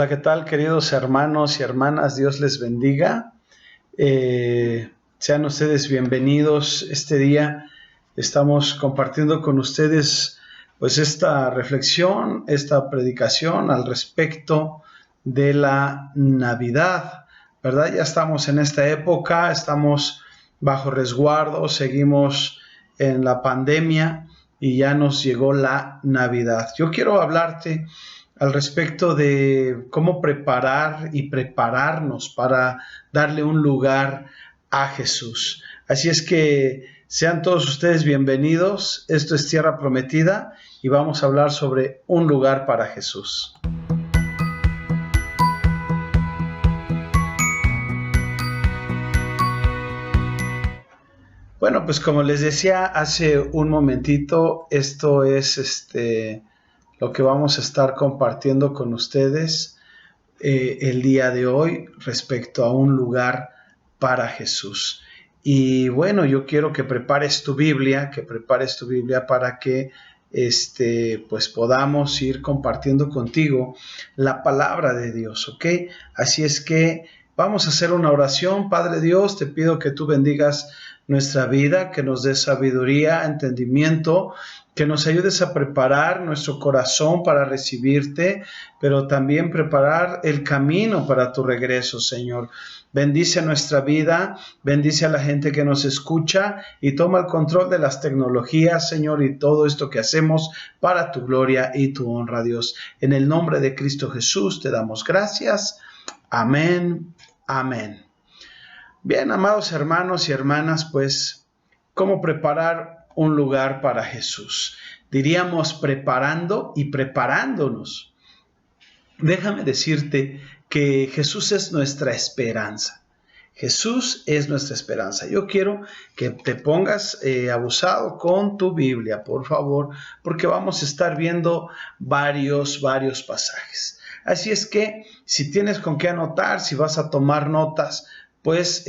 Hola, ¿qué tal, queridos hermanos y hermanas? Dios les bendiga. Sean ustedes bienvenidos este día. Estamos compartiendo con ustedes pues esta reflexión, esta predicación al respecto de la Navidad, ¿verdad? Ya estamos en esta época, estamos bajo resguardo, seguimos en la pandemia y ya nos llegó la Navidad. Yo quiero hablarte al respecto de cómo preparar y prepararnos para darle un lugar a Jesús. Así es que sean todos ustedes bienvenidos. Esto es Tierra Prometida y vamos a hablar sobre un lugar para Jesús. Bueno, pues como les decía hace un momentito, esto es lo que vamos a estar compartiendo con ustedes el día de hoy respecto a un lugar para Jesús. Y bueno, yo quiero que prepares tu Biblia para que pues podamos ir compartiendo contigo la palabra de Dios, ¿ok? Así es que vamos a hacer una oración. Padre Dios, te pido que tú bendigas nuestra vida, que nos des sabiduría, entendimiento, que nos ayudes a preparar nuestro corazón para recibirte, pero también preparar el camino para tu regreso, Señor. Bendice nuestra vida, bendice a la gente que nos escucha y toma el control de las tecnologías, Señor, y todo esto que hacemos para tu gloria y tu honra, Dios. En el nombre de Cristo Jesús te damos gracias. Amén, amén. Bien, amados hermanos y hermanas, pues, ¿cómo preparar un lugar para Jesús? Diríamos preparando y preparándonos. Déjame decirte que Jesús es nuestra esperanza. Jesús es nuestra esperanza. Yo quiero que te pongas abusado con tu Biblia, por favor, porque vamos a estar viendo varios pasajes. Así es que si tienes con qué anotar, si vas a tomar notas, pues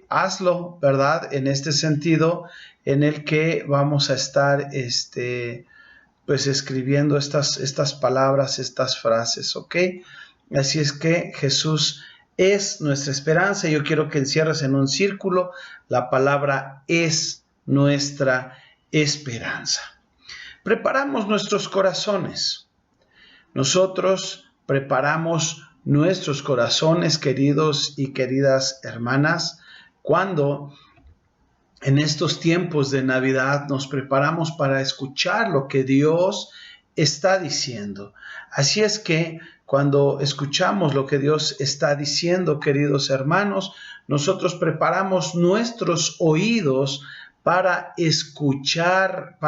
hazlo, ¿verdad? En este sentido, en el que vamos a estar pues escribiendo estas palabras, estas frases, ¿ok? Así es que Jesús es nuestra esperanza. Yo quiero que encierres en un círculo la palabra es nuestra esperanza. Preparamos nuestros corazones. Nosotros preparamos nuestros corazones, queridos y queridas hermanas, cuando en estos tiempos de Navidad nos preparamos para escuchar lo que Dios está diciendo. Así es que cuando escuchamos lo que Dios está diciendo, queridos hermanos, nosotros preparamos nuestros oídos para escuchar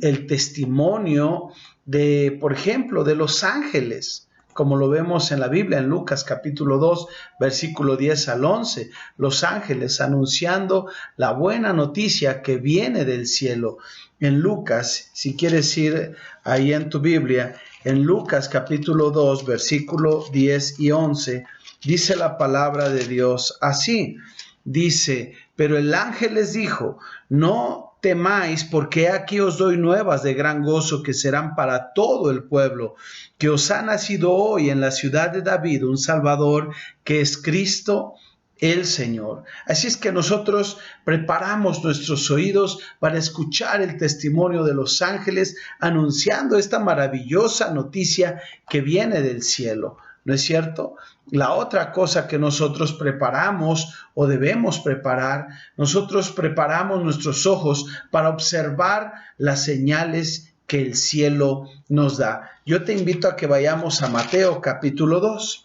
el testimonio de, por ejemplo, de los ángeles, como lo vemos en la Biblia, en Lucas capítulo 2, versículo 10 al 11, los ángeles anunciando la buena noticia que viene del cielo. En Lucas, si quieres ir ahí en tu Biblia, en Lucas capítulo 2, versículo 10 y 11, dice la palabra de Dios así, dice, pero el ángel les dijo, no temáis, porque aquí os doy nuevas de gran gozo que serán para todo el pueblo, que os ha nacido hoy en la ciudad de David un Salvador, que es Cristo el Señor. Así es que nosotros preparamos nuestros oídos para escuchar el testimonio de los ángeles anunciando esta maravillosa noticia que viene del cielo. ¿No es cierto? La otra cosa que nosotros preparamos o debemos preparar, nosotros preparamos nuestros ojos para observar las señales que el cielo nos da. Yo te invito a que vayamos a Mateo capítulo 2.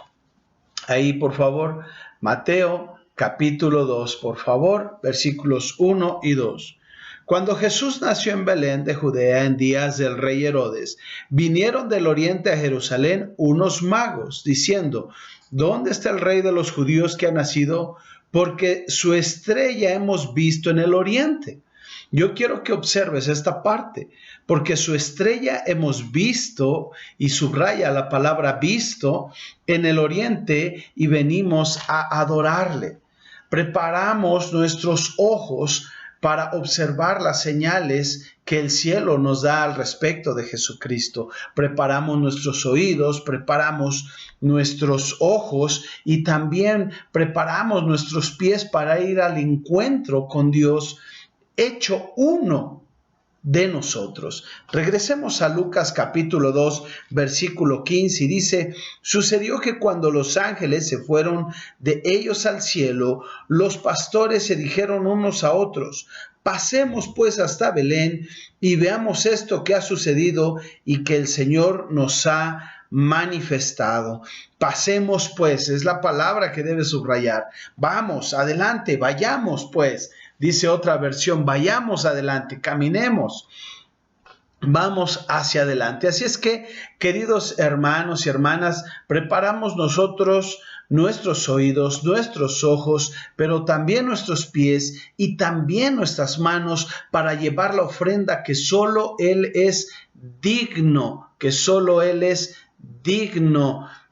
Ahí, por favor, Mateo capítulo 2, por favor, versículos 1 y 2. Cuando Jesús nació en Belén de Judea en días del rey Herodes, vinieron del oriente a Jerusalén unos magos, diciendo, ¿dónde está el rey de los judíos que ha nacido? Porque su estrella hemos visto en el oriente. Yo quiero que observes esta parte, porque su estrella hemos visto, y subraya la palabra visto, en el oriente y venimos a adorarle. Preparamos nuestros ojos para observar las señales que el cielo nos da al respecto de Jesucristo. Preparamos nuestros oídos, preparamos nuestros ojos y también preparamos nuestros pies para ir al encuentro con Dios, hecho uno de nosotros. Regresemos a Lucas capítulo 2, versículo 15, y dice: sucedió que cuando los ángeles se fueron de ellos al cielo, los pastores se dijeron unos a otros: pasemos pues hasta Belén y veamos esto que ha sucedido y que el Señor nos ha manifestado. Pasemos pues, es la palabra que debe subrayar. Vamos, adelante, vayamos pues. Dice otra versión: vayamos adelante, caminemos, vamos hacia adelante. Así es que, queridos hermanos y hermanas, preparamos nosotros nuestros oídos, nuestros ojos, pero también nuestros pies y también nuestras manos para llevar la ofrenda que solo Él es digno,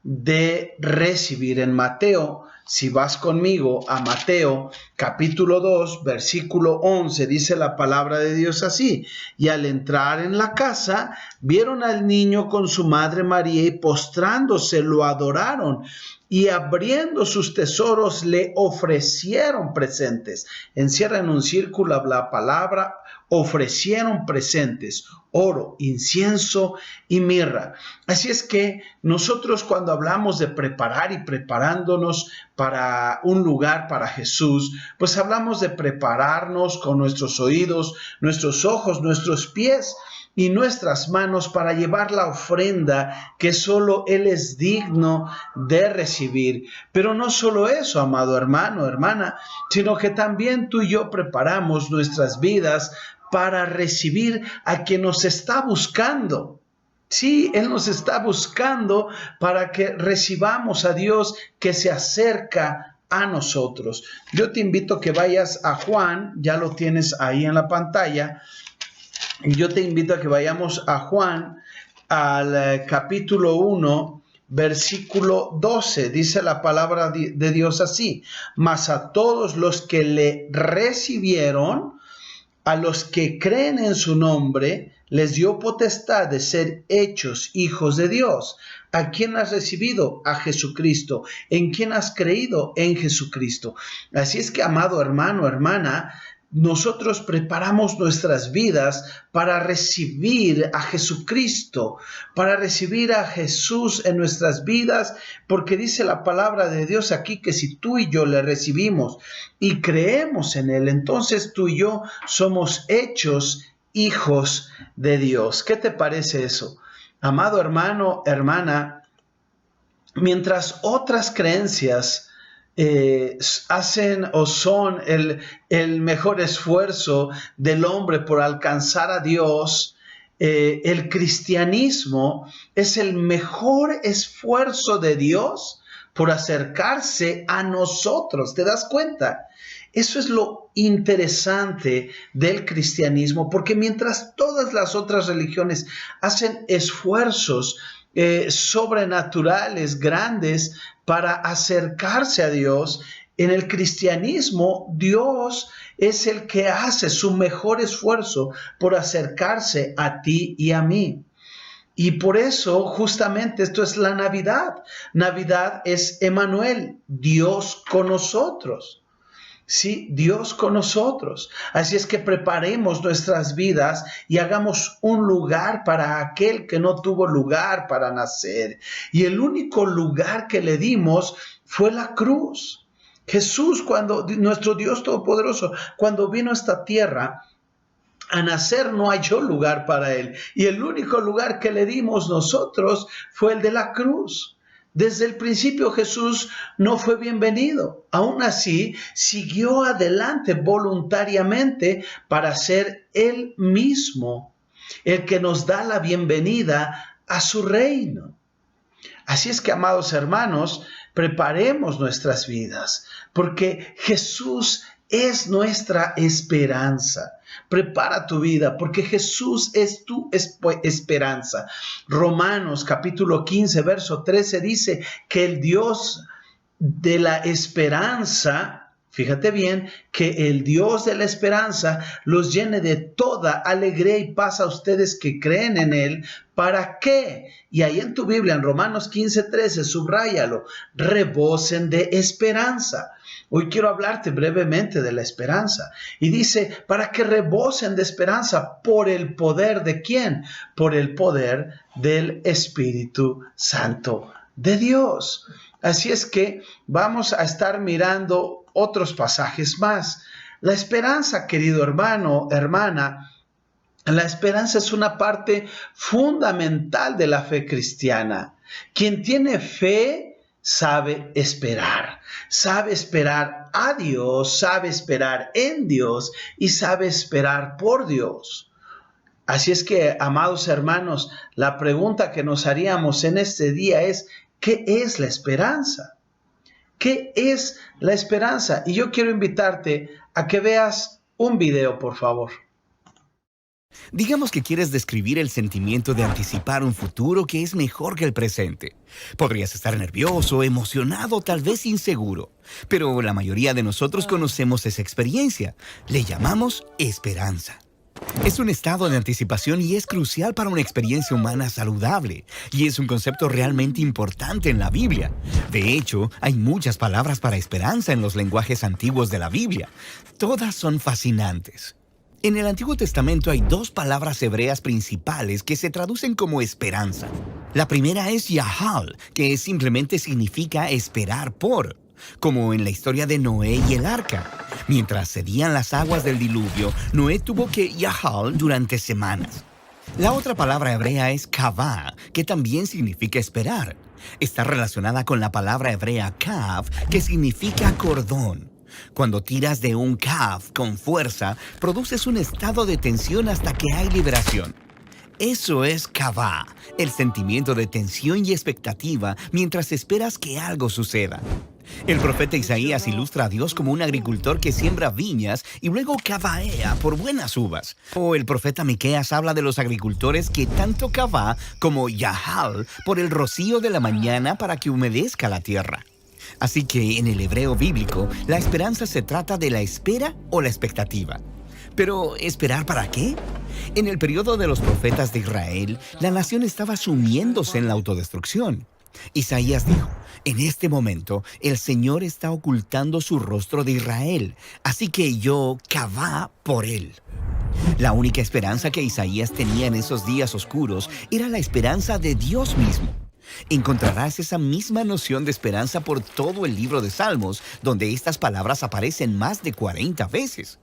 de recibir. En Mateo, si vas conmigo a Mateo capítulo 2, versículo 11, dice la palabra de Dios así: y al entrar en la casa, vieron al niño con su madre María y postrándose lo adoraron. Y abriendo sus tesoros le ofrecieron presentes. Encierra en un círculo la palabra ofrecieron presentes: oro, incienso y mirra. Así es que nosotros, cuando hablamos de preparar y preparándonos para un lugar para Jesús, pues hablamos de prepararnos con nuestros oídos, nuestros ojos, nuestros pies y nuestras manos para llevar la ofrenda que solo Él es digno de recibir. Pero no solo eso, amado hermano, hermana, sino que también tú y yo preparamos nuestras vidas para recibir a quien nos está buscando. Sí, Él nos está buscando para que recibamos a Dios que se acerca a nosotros. Yo te invito a que vayas a Juan, ya lo tienes ahí en la pantalla. Y yo te invito a que vayamos a Juan, al capítulo 1, versículo 12. Dice la palabra de Dios así: mas a todos los que le recibieron, a los que creen en su nombre, les dio potestad de ser hechos hijos de Dios. ¿A quién has recibido? A Jesucristo. ¿En quién has creído? En Jesucristo. Así es que, amado hermano, hermana, nosotros preparamos nuestras vidas para recibir a Jesucristo, para recibir a Jesús en nuestras vidas, porque dice la palabra de Dios aquí que si tú y yo le recibimos y creemos en Él, entonces tú y yo somos hechos hijos de Dios. ¿Qué te parece eso? Amado hermano, hermana, mientras otras creencias hacen o son el mejor esfuerzo del hombre por alcanzar a Dios, el cristianismo es el mejor esfuerzo de Dios por acercarse a nosotros. ¿Te das cuenta? Eso es lo interesante del cristianismo, porque mientras todas las otras religiones hacen esfuerzos sobrenaturales, grandes, para acercarse a Dios, en el cristianismo Dios es el que hace su mejor esfuerzo por acercarse a ti y a mí. Y por eso, justamente, esto es la Navidad. Navidad es Emmanuel, Dios con nosotros. Sí, Dios con nosotros. Así es que preparemos nuestras vidas y hagamos un lugar para aquel que no tuvo lugar para nacer. Y el único lugar que le dimos fue la cruz. Jesús, nuestro Dios Todopoderoso, cuando vino a esta tierra a nacer, no halló lugar para Él. Y el único lugar que le dimos nosotros fue el de la cruz. Desde el principio Jesús no fue bienvenido. Aún así, siguió adelante voluntariamente para ser Él mismo el que nos da la bienvenida a su reino. Así es que, amados hermanos, preparemos nuestras vidas, porque Jesús es nuestra esperanza. Prepara tu vida, porque Jesús es tu esperanza. Romanos capítulo 15, verso 13 dice que el Dios de la esperanza fíjate bien, que el Dios de la esperanza los llene de toda alegría y paz a ustedes que creen en Él. ¿Para qué? Y ahí en tu Biblia, en Romanos 15:13, subráyalo, rebosen de esperanza. Hoy quiero hablarte brevemente de la esperanza. Y dice, para que rebosen de esperanza, ¿por el poder de quién? Por el poder del Espíritu Santo de Dios. Así es que vamos a estar mirando otros pasajes más. La esperanza, querido hermano, hermana, la esperanza es una parte fundamental de la fe cristiana. Quien tiene fe sabe esperar a Dios, sabe esperar en Dios y sabe esperar por Dios. Así es que, amados hermanos, la pregunta que nos haríamos en este día es, ¿qué es la esperanza? ¿Qué es la esperanza? Y yo quiero invitarte a que veas un video, por favor. Digamos que quieres describir el sentimiento de anticipar un futuro que es mejor que el presente. Podrías estar nervioso, emocionado, tal vez inseguro. Pero la mayoría de nosotros conocemos esa experiencia. Le llamamos esperanza. Es un estado de anticipación y es crucial para una experiencia humana saludable. Y es un concepto realmente importante en la Biblia. De hecho, hay muchas palabras para esperanza en los lenguajes antiguos de la Biblia. Todas son fascinantes. En el Antiguo Testamento hay dos palabras hebreas principales que se traducen como esperanza. La primera es Yahal, que simplemente significa esperar por, como en la historia de Noé y el arca. Mientras cedían las aguas del diluvio, Noé tuvo que Yahal durante semanas. La otra palabra hebrea es Kavah, que también significa esperar. Está relacionada con la palabra hebrea Kav, que significa cordón. Cuando tiras de un kav con fuerza, produces un estado de tensión hasta que hay liberación. Eso es kavah, el sentimiento de tensión y expectativa mientras esperas que algo suceda. El profeta Isaías ilustra a Dios como un agricultor que siembra viñas y luego cavaea por buenas uvas. O el profeta Miqueas habla de los agricultores que tanto cavá como yahal por el rocío de la mañana para que humedezca la tierra. Así que en el hebreo bíblico, la esperanza se trata de la espera o la expectativa. ¿Pero esperar para qué? En el periodo de los profetas de Israel, la nación estaba sumiéndose en la autodestrucción. Isaías dijo, en este momento el Señor está ocultando su rostro de Israel, así que yo cavá por él. La única esperanza que Isaías tenía en esos días oscuros era la esperanza de Dios mismo. Encontrarás esa misma noción de esperanza por todo el libro de Salmos, donde estas palabras aparecen más de 40 veces.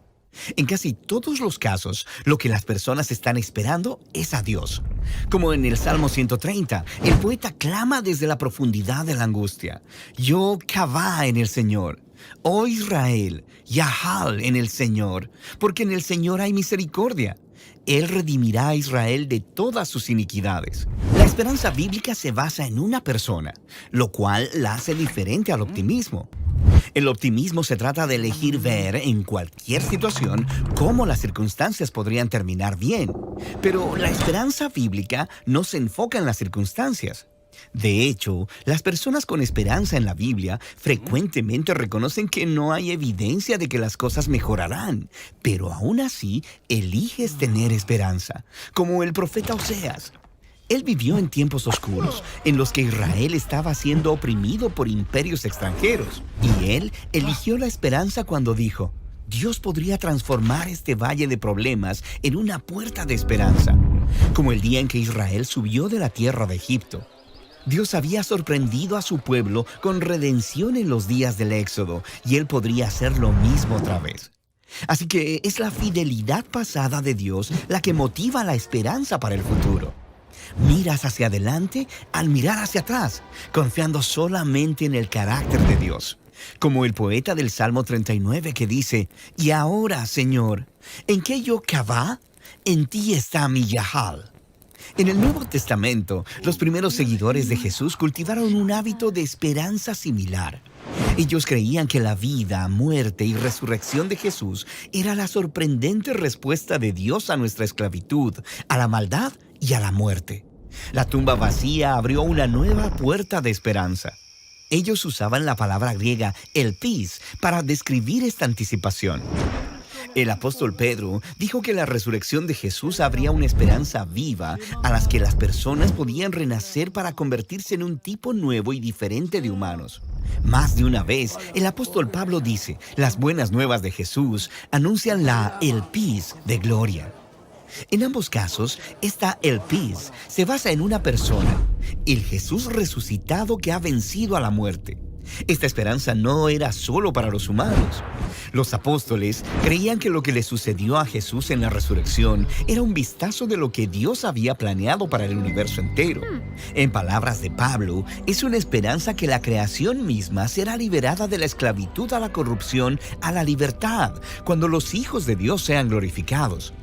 En casi todos los casos, lo que las personas están esperando es a Dios. Como en el Salmo 130, el poeta clama desde la profundidad de la angustia. Yo cavá en el Señor. Oh Israel, Yahal en el Señor, porque en el Señor hay misericordia. Él redimirá a Israel de todas sus iniquidades. La esperanza bíblica se basa en una persona, lo cual la hace diferente al optimismo. El optimismo se trata de elegir ver en cualquier situación cómo las circunstancias podrían terminar bien. Pero la esperanza bíblica no se enfoca en las circunstancias. De hecho, las personas con esperanza en la Biblia frecuentemente reconocen que no hay evidencia de que las cosas mejorarán, pero aún así eliges tener esperanza, como el profeta Oseas. Él vivió en tiempos oscuros, en los que Israel estaba siendo oprimido por imperios extranjeros, y él eligió la esperanza cuando dijo, Dios podría transformar este valle de problemas en una puerta de esperanza, como el día en que Israel subió de la tierra de Egipto. Dios había sorprendido a su pueblo con redención en los días del Éxodo, y Él podría hacer lo mismo otra vez. Así que es la fidelidad pasada de Dios la que motiva la esperanza para el futuro. Miras hacia adelante al mirar hacia atrás, confiando solamente en el carácter de Dios. Como el poeta del Salmo 39 que dice, «Y ahora, Señor, ¿en qué yo cavá? En ti está mi yahal». En el Nuevo Testamento, los primeros seguidores de Jesús cultivaron un hábito de esperanza similar. Ellos creían que la vida, muerte y resurrección de Jesús era la sorprendente respuesta de Dios a nuestra esclavitud, a la maldad y a la muerte. La tumba vacía abrió una nueva puerta de esperanza. Ellos usaban la palabra griega elpis para describir esta anticipación. El apóstol Pedro dijo que la resurrección de Jesús abría una esperanza viva a las que las personas podían renacer para convertirse en un tipo nuevo y diferente de humanos. Más de una vez, el apóstol Pablo dice, las buenas nuevas de Jesús anuncian la elpis de gloria. En ambos casos, esta elpis se basa en una persona, el Jesús resucitado que ha vencido a la muerte. Esta esperanza no era solo para los humanos. Los apóstoles creían que lo que le sucedió a Jesús en la resurrección era un vistazo de lo que Dios había planeado para el universo entero. En palabras de Pablo, es una esperanza que la creación misma será liberada de la esclavitud a la corrupción a la libertad, cuando los hijos de Dios sean glorificados.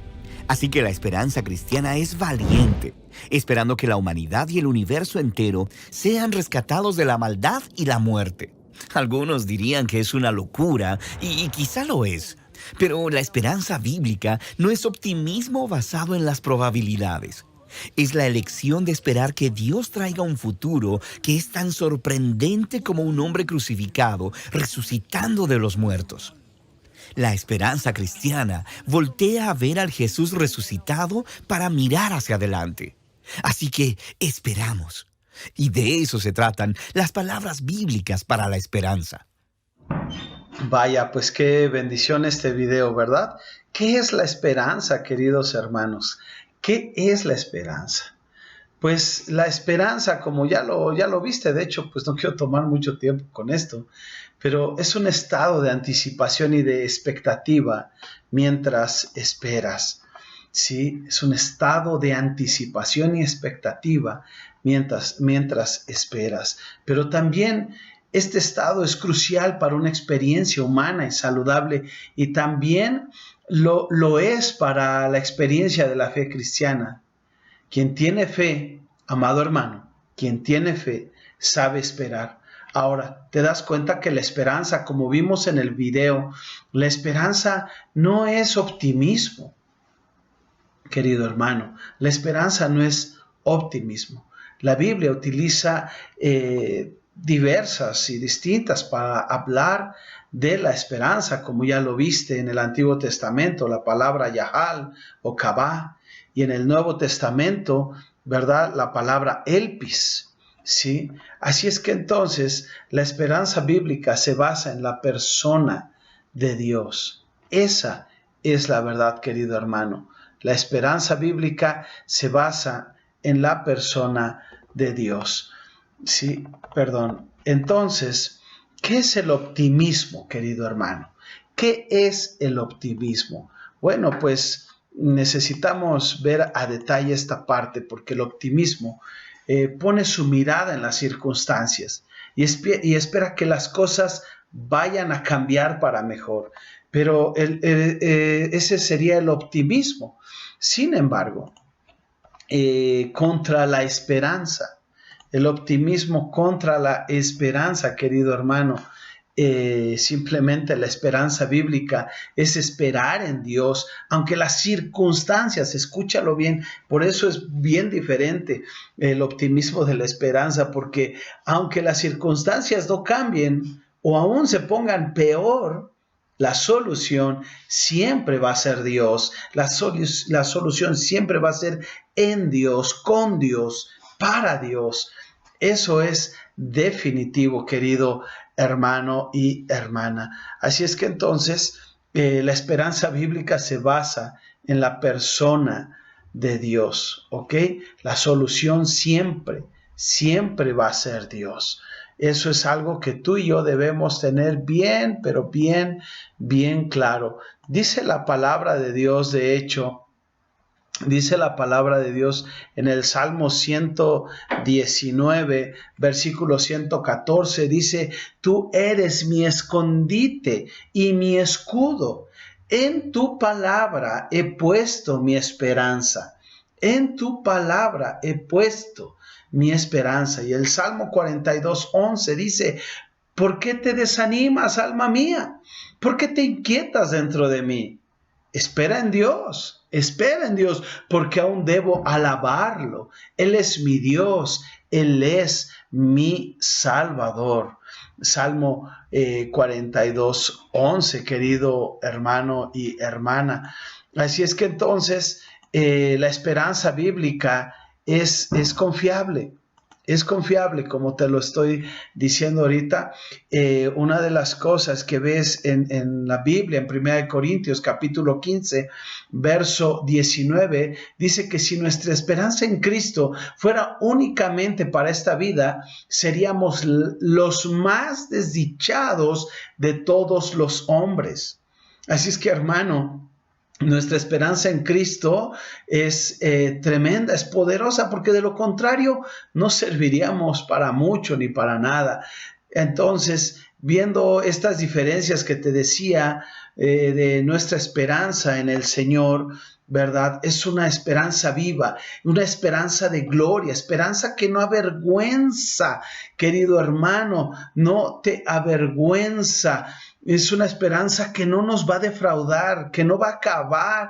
Así que la esperanza cristiana es valiente, esperando que la humanidad y el universo entero sean rescatados de la maldad y la muerte. Algunos dirían que es una locura, y quizá lo es. Pero la esperanza bíblica no es optimismo basado en las probabilidades. Es la elección de esperar que Dios traiga un futuro que es tan sorprendente como un hombre crucificado, resucitando de los muertos. La esperanza cristiana voltea a ver al Jesús resucitado para mirar hacia adelante. Así que esperamos. Y de eso se tratan las palabras bíblicas para la esperanza. Vaya, pues qué bendición este video, ¿verdad? ¿Qué es la esperanza, queridos hermanos? ¿Qué es la esperanza? Pues la esperanza, como ya lo viste, de hecho, pues no quiero tomar mucho tiempo con esto, pero es un estado de anticipación y de expectativa mientras esperas. Sí, es un estado de anticipación y expectativa mientras esperas. Pero también este estado es crucial para una experiencia humana y saludable, y también lo es para la experiencia de la fe cristiana. Quien tiene fe, amado hermano, quien tiene fe, sabe esperar. Ahora, te das cuenta que la esperanza, como vimos en el video, la esperanza no es optimismo, querido hermano. La esperanza no es optimismo. La Biblia utiliza diversas y distintas para hablar de la esperanza, como ya lo viste en el Antiguo Testamento, la palabra Yahal o Kabá, y en el Nuevo Testamento, ¿verdad?, la palabra elpis, ¿sí? Así es que entonces la esperanza bíblica se basa en la persona de Dios. Esa es la verdad, querido hermano. La esperanza bíblica se basa en la persona de Dios. Sí, perdón. Entonces, ¿qué es el optimismo, querido hermano? ¿Qué es el optimismo? Bueno, pues necesitamos ver a detalle esta parte, porque el optimismo pone su mirada en las circunstancias y espera que las cosas vayan a cambiar para mejor. Pero ese sería el optimismo. Sin embargo, contra la esperanza, el optimismo contra la esperanza, querido hermano, simplemente la esperanza bíblica es esperar en Dios, aunque las circunstancias, escúchalo bien, por eso es bien diferente el optimismo de la esperanza, porque aunque las circunstancias no cambien o aún se pongan peor, la solución siempre va a ser Dios. La solución siempre va a ser en Dios, con Dios, para Dios. Eso es definitivo, querido hermano y hermana. Así es que entonces la esperanza bíblica se basa en la persona de Dios, ¿ok? La solución siempre va a ser Dios. Eso es algo que tú y yo debemos tener bien, pero bien claro. Dice la palabra de Dios, de hecho, dice la palabra de Dios en el Salmo 119, versículo 114, dice: tú eres mi escondite y mi escudo. En tu palabra he puesto mi esperanza. En tu palabra he puesto mi esperanza. Y el Salmo 42:11 dice: ¿por qué te desanimas, alma mía? ¿Por qué te inquietas dentro de mí? Espera en Dios, porque aún debo alabarlo. Él es mi Dios, Él es mi Salvador. Salmo 42:11, querido hermano y hermana. Así es que entonces la esperanza bíblica es confiable. Es confiable, como te lo estoy diciendo ahorita. Una de las cosas que ves en la Biblia, en 1 Corintios capítulo 15, verso 19, dice que si nuestra esperanza en Cristo fuera únicamente para esta vida, seríamos los más desdichados de todos los hombres. Así es que, hermano, nuestra esperanza en Cristo es tremenda, es poderosa, porque de lo contrario no serviríamos para mucho ni para nada. Entonces, viendo estas diferencias que te decía de nuestra esperanza en el Señor, ¿verdad? Es una esperanza viva, una esperanza de gloria, esperanza que no avergüenza, querido hermano, no te avergüenza. Es una esperanza que no nos va a defraudar, que no va a acabar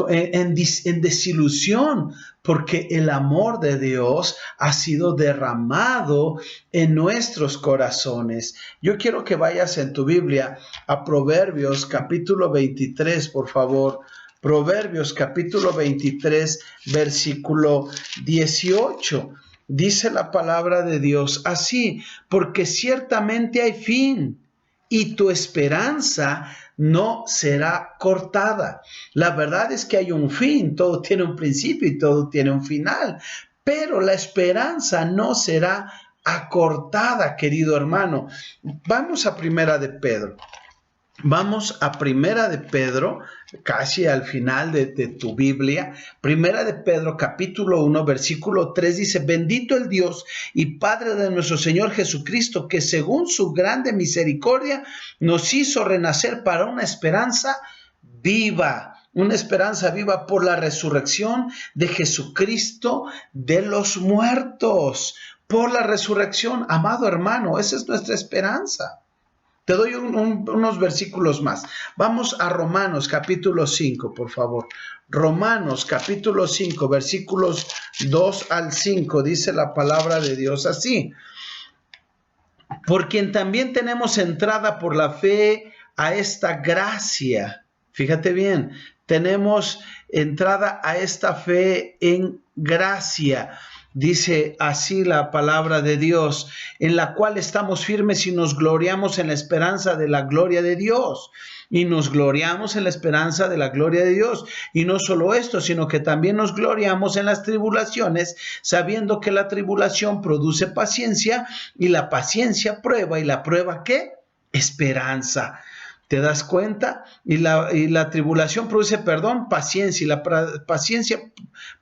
en desilusión, porque el amor de Dios ha sido derramado en nuestros corazones. Yo quiero que vayas en tu Biblia a Proverbios capítulo 23, por favor. Proverbios capítulo 23, versículo 18. Dice la palabra de Dios así: porque ciertamente hay fin, y tu esperanza no será cortada. La verdad es que hay un fin, todo tiene un principio y todo tiene un final, pero la esperanza no será acortada, querido hermano. Vamos a Primera de Pedro. Vamos a Primera de Pedro, casi al final de tu Biblia. Primera de Pedro, capítulo 1, versículo 3, dice: bendito el Dios y Padre de nuestro Señor Jesucristo, que según su grande misericordia nos hizo renacer para una esperanza viva por la resurrección de Jesucristo de los muertos. Por la resurrección, amado hermano, esa es nuestra esperanza. Te doy unos versículos más. Vamos a Romanos capítulo 5, por favor. Romanos capítulo 5, versículos 2 al 5, dice la palabra de Dios así: por quien también tenemos entrada por la fe a esta gracia. Fíjate bien, tenemos entrada a esta fe en gracia. Dice así la palabra de Dios, en la cual estamos firmes y nos gloriamos en la esperanza de la gloria de Dios. Y nos gloriamos en la esperanza de la gloria de Dios. Y no solo esto, sino que también nos gloriamos en las tribulaciones, sabiendo que la tribulación produce paciencia, y la paciencia prueba, y la prueba ¿qué? Esperanza. ¿Te das cuenta? Y la tribulación produce, paciencia, y la paciencia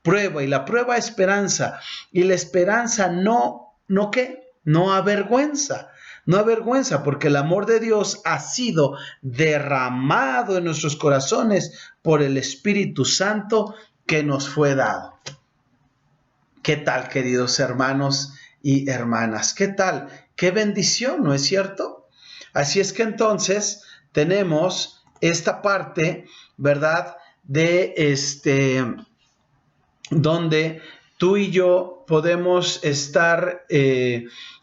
prueba, y la prueba esperanza, y la esperanza no ¿qué? No avergüenza. No avergüenza, porque el amor de Dios ha sido derramado en nuestros corazones por el Espíritu Santo que nos fue dado. ¿Qué tal, queridos hermanos y hermanas? ¿Qué tal? ¡Qué bendición!, ¿no es cierto? Así es que entonces tenemos esta parte, ¿verdad? De donde tú y yo podemos estar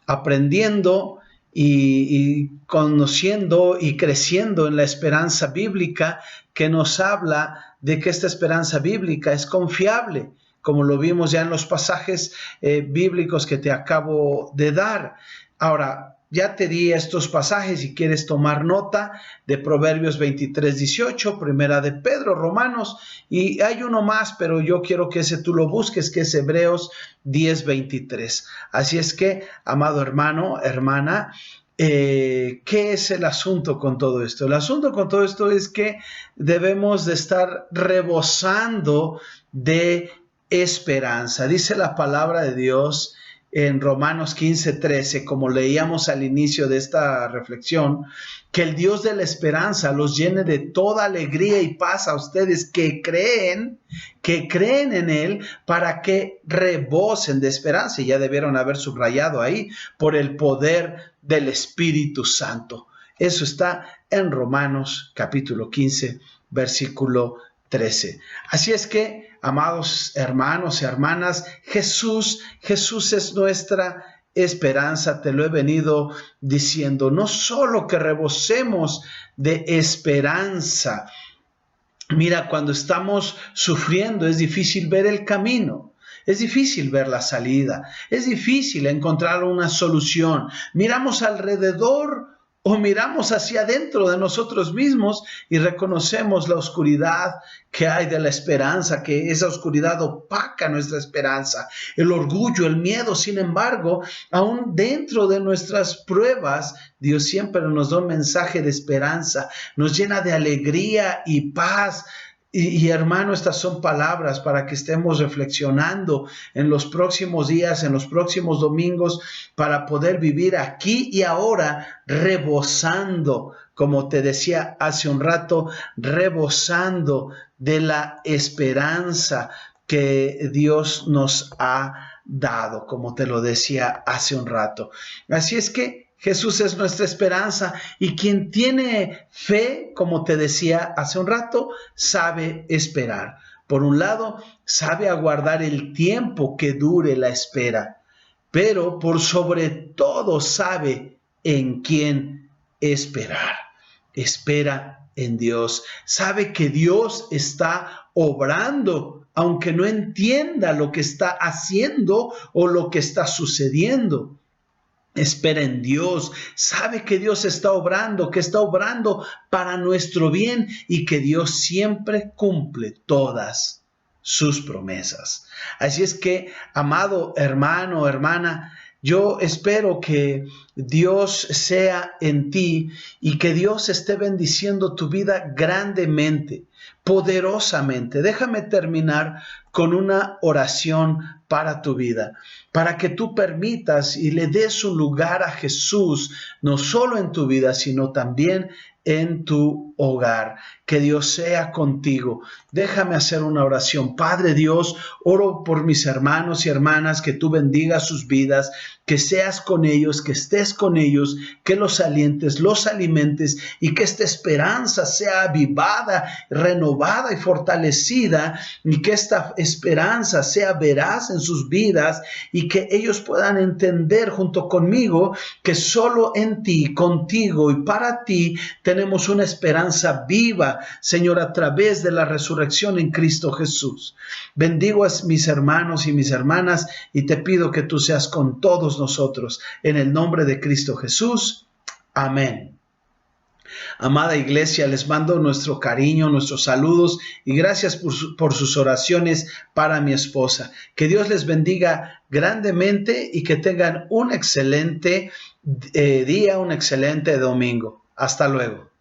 aprendiendo y conociendo y creciendo en la esperanza bíblica, que nos habla de que esta esperanza bíblica es confiable, como lo vimos ya en los pasajes bíblicos que te acabo de dar. Ahora, ya te di estos pasajes, si quieres tomar nota, de Proverbios 23, 18, Primera de Pedro, Romanos, y hay uno más, pero yo quiero que ese tú lo busques, que es Hebreos 10, 23. Así es que, amado hermano, hermana, ¿qué es el asunto con todo esto? El asunto con todo esto es que debemos de estar rebosando de esperanza. Dice la palabra de Dios en Romanos 15, 13, como leíamos al inicio de esta reflexión, que el Dios de la esperanza los llene de toda alegría y paz a ustedes que creen en Él, para que rebosen de esperanza. Y ya debieron haber subrayado ahí: por el poder del Espíritu Santo. Eso está en Romanos capítulo 15, versículo 13. Así es que, amados hermanos y hermanas, Jesús es nuestra esperanza, te lo he venido diciendo. No solo que rebosemos de esperanza. Mira, cuando estamos sufriendo es difícil ver el camino. Es difícil ver la salida. Es difícil encontrar una solución. Miramos alrededor o miramos hacia adentro de nosotros mismos y reconocemos la oscuridad que hay de la esperanza, que esa oscuridad opaca nuestra esperanza, el orgullo, el miedo. Sin embargo, aún dentro de nuestras pruebas, Dios siempre nos da un mensaje de esperanza, nos llena de alegría y paz. Y hermano, estas son palabras para que estemos reflexionando en los próximos días, en los próximos domingos, para poder vivir aquí y ahora rebosando, como te decía hace un rato, rebosando de la esperanza que Dios nos ha dado, como te lo decía hace un rato. Así es que Jesús es nuestra esperanza y quien tiene fe, como te decía hace un rato, sabe esperar. Por un lado, sabe aguardar el tiempo que dure la espera, pero por sobre todo sabe en quién esperar. Espera en Dios. Sabe que Dios está obrando, aunque no entienda lo que está haciendo o lo que está sucediendo. Espera en Dios, sabe que Dios está obrando, que está obrando para nuestro bien y que Dios siempre cumple todas sus promesas. Así es que, amado hermano, hermana, yo espero que Dios sea en ti y que Dios esté bendiciendo tu vida grandemente, poderosamente. Déjame terminar con una oración para tu vida, para que tú permitas y le des un lugar a Jesús, no solo en tu vida, sino también en tu hogar. Que Dios sea contigo. Déjame hacer una oración. Padre Dios, oro por mis hermanos y hermanas, que tú bendigas sus vidas, que seas con ellos, que estés con ellos, que los alientes, los alimentes y que esta esperanza sea avivada, renovada y fortalecida, y que esta esperanza sea veraz en sus vidas y que ellos puedan entender junto conmigo que solo en ti, contigo y para ti tenemos una esperanza viva, Señor, a través de la resurrección en Cristo Jesús. Bendigo a mis hermanos y mis hermanas y te pido que tú seas con todos nosotros. En el nombre de Cristo Jesús. Amén. Amada iglesia, les mando nuestro cariño, nuestros saludos y gracias por sus oraciones para mi esposa. Que Dios les bendiga grandemente y que tengan un excelente día, un excelente domingo. Hasta luego.